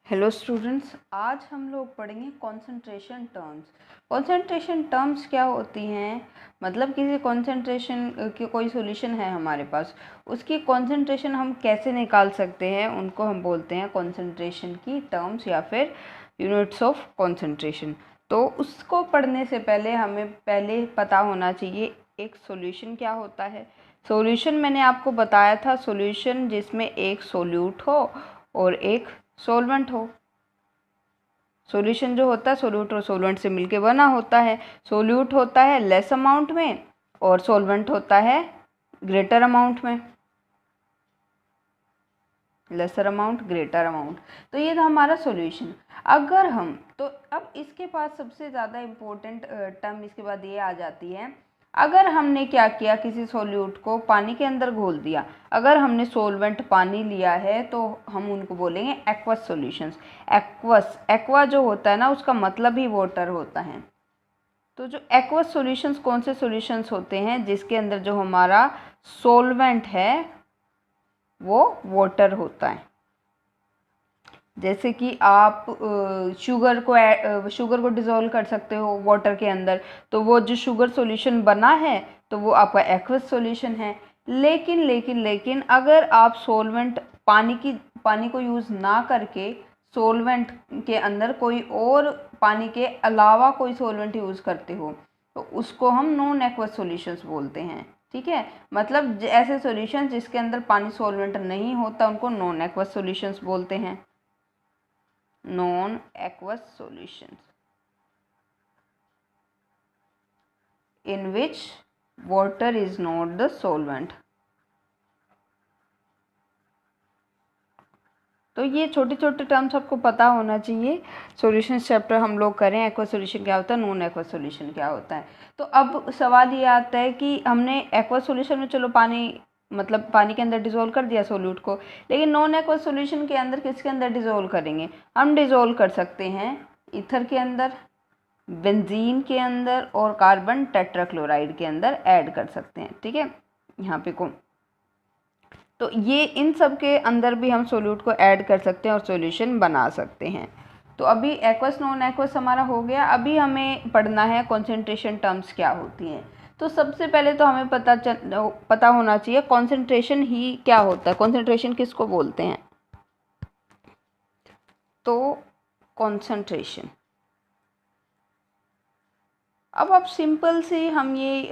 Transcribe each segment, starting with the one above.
Hello students, आज हम लोग पढ़ेंगे कंसंट्रेशन टर्म्स। कंसंट्रेशन टर्म्स क्या होती हैं? मतलब किसी कंसंट्रेशन की कोई सॉल्यूशन है हमारे पास, उसकी कंसंट्रेशन हम कैसे निकाल सकते हैं, उनको हम बोलते हैं कंसंट्रेशन की टर्म्स या फिर यूनिट्स ऑफ कंसंट्रेशन। तो उसको पढ़ने से पहले हमें पहले पता होना चाहिए एक सॉल्यूशन क्या होता है। सॉल्यूशन मैंने आपको बताया था, सॉल्यूशन जिसमें एक सोल्यूट हो और एक सॉल्वेंट हो। सॉल्यूशन जो होता है सोल्यूट और सॉल्वेंट से मिलके बना होता है। सोल्यूट होता है लेस अमाउंट में और सॉल्वेंट होता है ग्रेटर अमाउंट में। Lesser amount, greater amount. तो ये था हमारा सॉल्यूशन। अगर हम तो अब इसके बाद सबसे ज़्यादा इम्पोर्टेंट टर्म इसके बाद ये आ जाती है, अगर हमने क्या किया, किसी सॉल्यूट को पानी के अंदर घोल दिया, अगर हमने सॉल्वेंट पानी लिया है तो हम उनको बोलेंगे एक्वस सॉल्यूशंस। एक्वस, एक्वा जो होता है ना, उसका मतलब ही वाटर होता है। तो जो एक्वस सॉल्यूशंस कौन से सॉल्यूशंस होते हैं? जिसके अंदर जो हमारा सॉल्वेंट है वो वाटर होता है। जैसे कि आप शुगर को डिज़ोल्व कर सकते हो वाटर के अंदर, तो वो जो शुगर सॉल्यूशन बना है तो वो आपका एक्वस सॉल्यूशन है। लेकिन लेकिन लेकिन अगर आप सॉल्वेंट पानी को यूज़ ना करके सॉल्वेंट के अंदर कोई और पानी के अलावा कोई सॉल्वेंट यूज़ करते हो तो उसको हम नॉन एक्वस सॉल्यूशंस बोलते हैं। ठीक है, मतलब ऐसे सॉल्यूशन जिसके अंदर पानी सॉल्वेंट नहीं होता उनको नॉन एक्वस सॉल्यूशंस बोलते हैं। Non aqueous solutions in which water is not the solvent। तो ये छोटे छोटे टर्म्स आपको पता होना चाहिए। सॉल्यूशन चैप्टर हम लोग करें, एक्वस सॉल्यूशन क्या होता है, नॉन एक्वस सॉल्यूशन क्या होता है। तो अब सवाल ये आता है कि हमने एक्वस सॉल्यूशन में चलो पानी के अंदर डिज़ोल्व कर दिया सोल्यूट को, लेकिन नॉन एक्वस सॉल्यूशन के अंदर किसके अंदर डिज़ोल्व करेंगे? हम डिज़ोल्व कर सकते हैं ईथर के अंदर, बेंजीन के अंदर और कार्बन टेट्राक्लोराइड के अंदर ऐड कर सकते हैं। ठीक है, यहाँ पे तो ये इन सब के अंदर भी हम सोल्यूट को ऐड कर सकते हैं और सॉल्यूशन बना सकते हैं। तो अभी एक्वस नॉन एक्वस हमारा हो गया। अभी हमें पढ़ना है कॉन्सेंट्रेशन टर्म्स क्या होती हैं। तो सबसे पहले तो हमें पता होना चाहिए कॉन्सेंट्रेशन ही क्या होता है, कॉन्सेंट्रेशन किसको बोलते हैं। तो कॉन्सेंट्रेशन, अब आप सिंपल से हम ये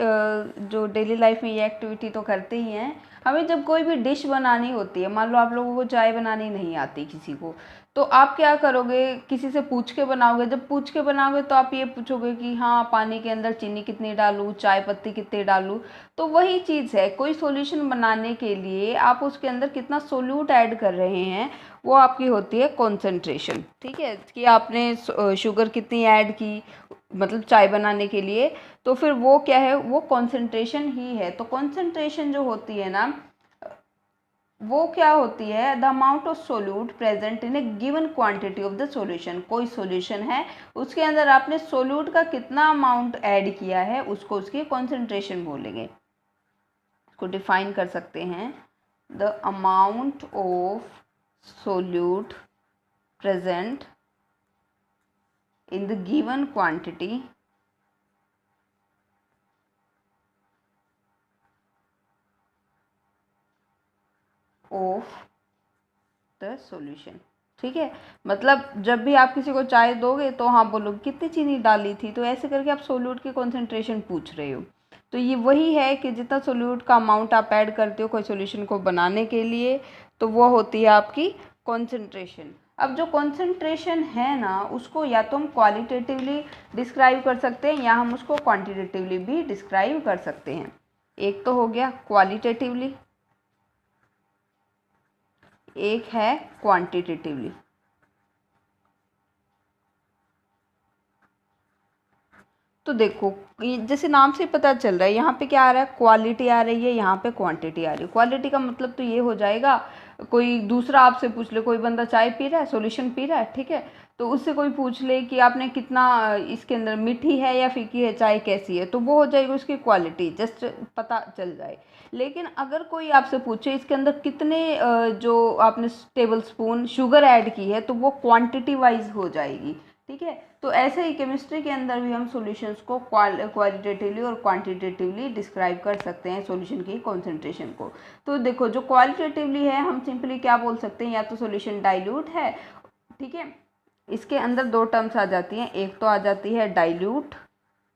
जो डेली लाइफ में ये एक्टिविटी तो करते ही हैं। हमें जब कोई भी डिश बनानी होती है, मान लो आप लोगों को चाय बनानी नहीं आती किसी को, तो आप क्या करोगे? किसी से पूछ के बनाओगे। जब पूछ के बनाओगे तो आप ये पूछोगे कि हाँ, पानी के अंदर चीनी कितनी डालूँ, चाय पत्ती कितनी डालूँ। तो वही चीज़ है, कोई सॉल्यूशन बनाने के लिए आप उसके अंदर कितना सोल्यूट ऐड कर रहे हैं वो आपकी होती है कॉन्सेंट्रेशन। ठीक है, कि आपने शुगर कितनी ऐड की, मतलब चाय बनाने के लिए, तो फिर वो क्या है, वो कॉन्सेंट्रेशन ही है। तो कॉन्सेंट्रेशन जो होती है ना, वो क्या होती है? The amount of solute present in A given quantity of the solution. कोई सॉल्यूशन है, उसके अंदर आपने सोल्यूट का कितना अमाउंट ऐड किया है उसको उसकी कॉन्सेंट्रेशन बोलेंगे। इसको डिफाइन कर सकते हैं, the amount of solute present in the given quantity of the solution। ठीक है, मतलब जब भी आप किसी को चाय दोगे तो हाँ बोलोगे कितनी चीनी डाली थी, तो ऐसे करके आप सोल्यूट की कॉन्सेंट्रेशन पूछ रहे हो। तो ये वही है कि जितना सोल्यूट का अमाउंट आप ऐड करते हो कोई सॉल्यूशन को बनाने के लिए, तो वो होती है आपकी कॉन्सेंट्रेशन। अब जो कॉन्सेंट्रेशन है ना, उसको या तो हम क्वालिटेटिवली डिस्क्राइब कर सकते हैं या हम उसको क्वांटिटेटिवली भी डिस्क्राइब कर सकते हैं। एक तो हो गया क्वालिटेटिवली, एक है क्वांटिटेटिवली। तो देखो, जैसे नाम से पता चल रहा है, यहाँ पे क्या आ रहा है, क्वालिटी आ रही है, यहाँ पे क्वांटिटी आ रही है। क्वालिटी का मतलब तो ये हो जाएगा कोई दूसरा आपसे पूछ ले, कोई बंदा चाय पी रहा है, सॉल्यूशन पी रहा है, ठीक है, तो उससे कोई पूछ ले कि आपने कितना इसके अंदर मीठी है या फीकी है चाय, कैसी है, तो वो हो जाएगी उसकी क्वालिटी, जस्ट पता चल जाए। लेकिन अगर कोई आपसे पूछे इसके अंदर कितने जो आपने टेबल स्पून शुगर ऐड की है, तो वो क्वांटिटी वाइज हो जाएगी, ठीक है। तो ऐसे ही केमिस्ट्री के अंदर भी हम सॉल्यूशंस को क्वालिटेटिवली और क्वांटिटेटिवली डिस्क्राइब कर सकते हैं, सॉल्यूशन की कॉन्सेंट्रेशन को। तो देखो जो क्वालिटेटिवली है, हम सिंपली क्या बोल सकते हैं, या तो सॉल्यूशन डाइल्यूट है, ठीक है, इसके अंदर दो टर्म्स आ जाती हैं, एक तो आ जाती है डाइल्यूट,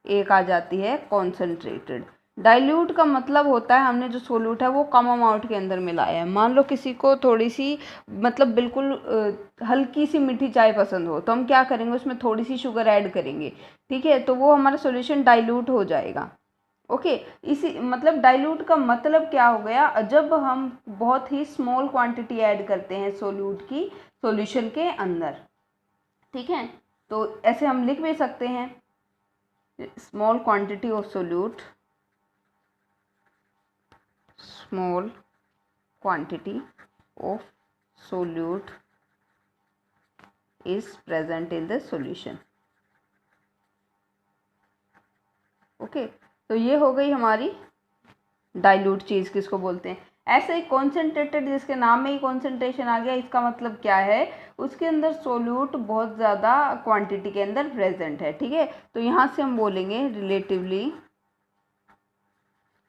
एक आ जाती है कॉन्सेंट्रेटेड। डाइल्यूट का मतलब होता है हमने जो सोल्यूट है वो कम अमाउंट के अंदर मिलाया है। मान लो किसी को थोड़ी सी मतलब बिल्कुल हल्की सी मीठी चाय पसंद हो, तो हम क्या करेंगे, उसमें थोड़ी सी शुगर ऐड करेंगे, ठीक है, तो वो हमारा सॉल्यूशन डाइल्यूट हो जाएगा। ओके, इसी मतलब डाइल्यूट का मतलब क्या हो गया, जब हम बहुत ही स्मॉल क्वांटिटी ऐड करते हैं सोल्यूट की सॉल्यूशन के अंदर, ठीक है। तो ऐसे हम लिख भी सकते हैं, small quantity of solute, small quantity of solute is present in the solution। Okay, तो ये हो गई हमारी डाइल्यूट चीज़ किसको बोलते हैं। ऐसे ही कॉन्सेंट्रेटेड, जिसके नाम में ही कॉन्सेंट्रेशन आ गया, इसका मतलब क्या है, उसके अंदर सोल्यूट बहुत ज़्यादा क्वांटिटी के अंदर प्रेजेंट है, ठीक है। तो यहाँ से हम बोलेंगे relatively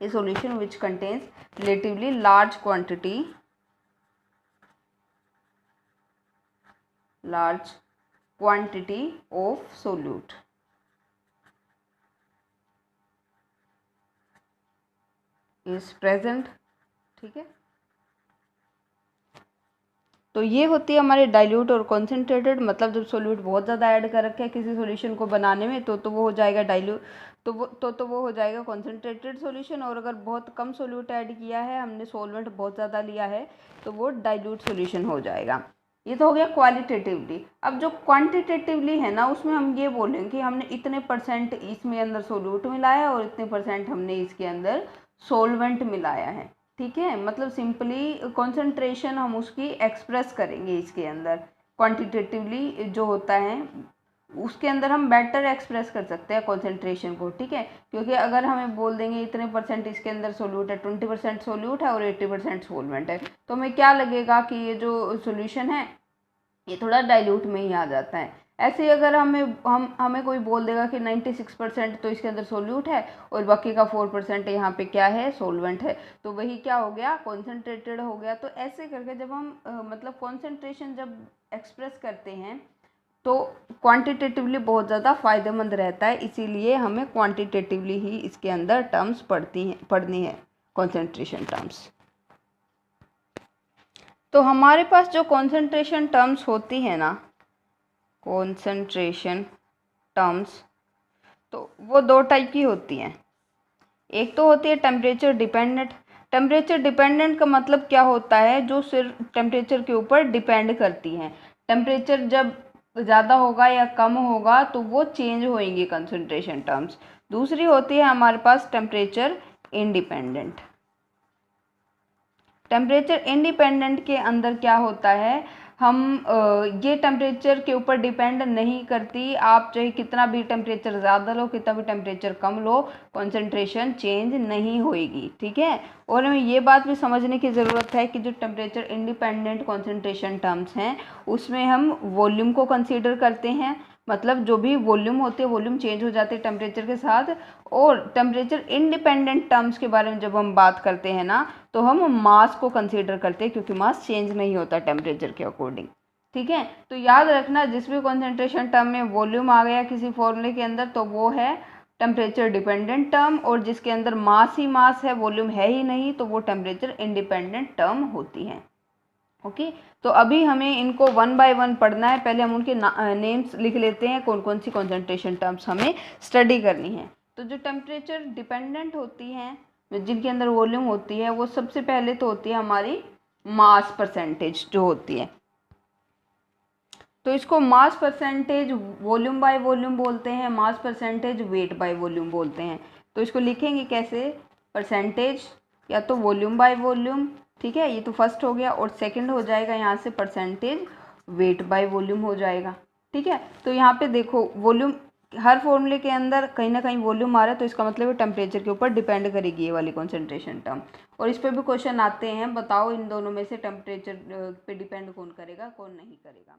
a solution which contains relatively large quantity of solute is present, ठीक है। तो ये होती है हमारे डाइल्यूट और कॉन्सेंट्रेटेड, मतलब जब सोल्यूट बहुत ज़्यादा ऐड कर रखे हैं किसी सॉल्यूशन को बनाने में, तो वो हो जाएगा डाइल्यूट, तो वो हो जाएगा कॉन्सेंट्रेटेड सॉल्यूशन। और अगर बहुत कम सोल्यूट ऐड किया है, हमने सॉल्वेंट बहुत ज़्यादा लिया है, तो वो डाइल्यूट सॉल्यूशन हो जाएगा। ये तो हो गया क्वालिटेटिवली। अब जो क्वांटिटेटिवली है ना, उसमें हम ये बोलेंगे कि हमने इतने परसेंट इसमें अंदर सोल्यूट मिलाया है और इतने परसेंट हमने इसके अंदर सोलवेंट मिलाया है, ठीक है। मतलब सिंपली कॉन्सेंट्रेशन हम उसकी एक्सप्रेस करेंगे इसके अंदर, क्वांटिटेटिवली जो होता है उसके अंदर हम बेटर एक्सप्रेस कर सकते हैं कॉन्सेंट्रेशन को, ठीक है। क्योंकि अगर हमें बोल देंगे इतने परसेंट इसके अंदर सोल्यूट है, 20% सोल्यूट है और 80% सोलवेंट है, तो हमें क्या लगेगा कि ये जो सोल्यूशन है ये थोड़ा डाइल्यूट में ही आ जाता है। ऐसे ही अगर हमें कोई बोल देगा कि 96% तो इसके अंदर सोल्यूट है और बाकी का 4% यहाँ पे क्या है, सोलवेंट है, तो वही क्या हो गया, कॉन्सेंट्रेटेड हो गया। तो ऐसे करके जब हम मतलब कॉन्सेंट्रेशन जब एक्सप्रेस करते हैं तो क्वांटिटेटिवली बहुत ज़्यादा फ़ायदेमंद रहता है, इसीलिए हमें क्वांटिटेटिवली ही इसके अंदर टर्म्स पढ़नी है, कॉन्सेंट्रेशन टर्म्स। तो हमारे पास जो कॉन्सेंट्रेशन टर्म्स होती है ना, कॉन्सेंट्रेशन टर्म्स, तो वो दो टाइप की होती हैं। एक तो होती है टेम्परेचर डिपेंडेंट। टेम्परेचर डिपेंडेंट का मतलब क्या होता है, जो सिर्फ टेम्परेचर के ऊपर डिपेंड करती हैं। टेम्परेचर जब ज़्यादा होगा या कम होगा तो वो चेंज होएंगी कंसंट्रेशन टर्म्स। दूसरी होती है हमारे पास टेम्परेचर इंडिपेंडेंट। टेम्परेचर इंडिपेंडेंट के अंदर क्या होता है, हम ये टेम्परेचर के ऊपर डिपेंड नहीं करती, आप चाहे कितना भी टेम्परेचर ज़्यादा लो, कितना भी टेम्परेचर कम लो, कॉन्सेंट्रेशन चेंज नहीं होएगी, ठीक है। और हमें ये बात भी समझने की ज़रूरत है कि जो टेम्परेचर इंडिपेंडेंट कॉन्सेंट्रेशन टर्म्स हैं उसमें हम वॉल्यूम को कंसीडर करते हैं, मतलब जो भी वॉल्यूम होती है वॉल्यूम चेंज हो जाती है टेम्परेचर के साथ। और टेम्परेचर इंडिपेंडेंट टर्म्स के बारे में जब हम बात करते हैं ना, तो हम मास को कंसीडर करते हैं, क्योंकि मास चेंज नहीं होता टेम्परेचर के अकॉर्डिंग, ठीक है। तो याद रखना, जिस भी कॉन्सेंट्रेशन टर्म में वॉल्यूम आ गया किसी फॉर्मूले के अंदर तो वो है टेम्परेचर डिपेंडेंट टर्म, और जिसके अंदर मास ही मास है, वॉल्यूम है ही नहीं, तो वो टेम्परेचर इंडिपेंडेंट टर्म होती है। ओके, तो अभी हमें इनको वन बाय वन पढ़ना है। पहले हम उनके नेम्स लिख लेते हैं, कौन कौन सी कॉन्सेंट्रेशन टर्म्स हमें स्टडी करनी है। तो जो टेम्परेचर डिपेंडेंट होती हैं, जिनके अंदर वॉल्यूम होती है, वो सबसे पहले तो होती है हमारी मास परसेंटेज जो होती है। तो इसको mass percentage volume by volume बोलते हैं, mass percentage weight by volume बोलते हैं। तो इसको लिखेंगे कैसे, परसेंटेज या तो वॉल्यूम बाय वॉल्यूम ठीक है, ये तो फर्स्ट हो गया। और सेकंड हो जाएगा यहाँ से परसेंटेज वेट बाय वॉल्यूम हो जाएगा। ठीक है, तो यहाँ पे देखो वॉल्यूम हर फॉर्मूले के अंदर कहीं ना कहीं वॉल्यूम आ रहा है, तो इसका मतलब है टेम्परेचर के ऊपर डिपेंड करेगी ये वाली कॉन्सेंट्रेशन टर्म। और इस पर भी क्वेश्चन आते हैं, बताओ इन दोनों में से टेम्परेचर पे डिपेंड कौन करेगा कौन नहीं करेगा।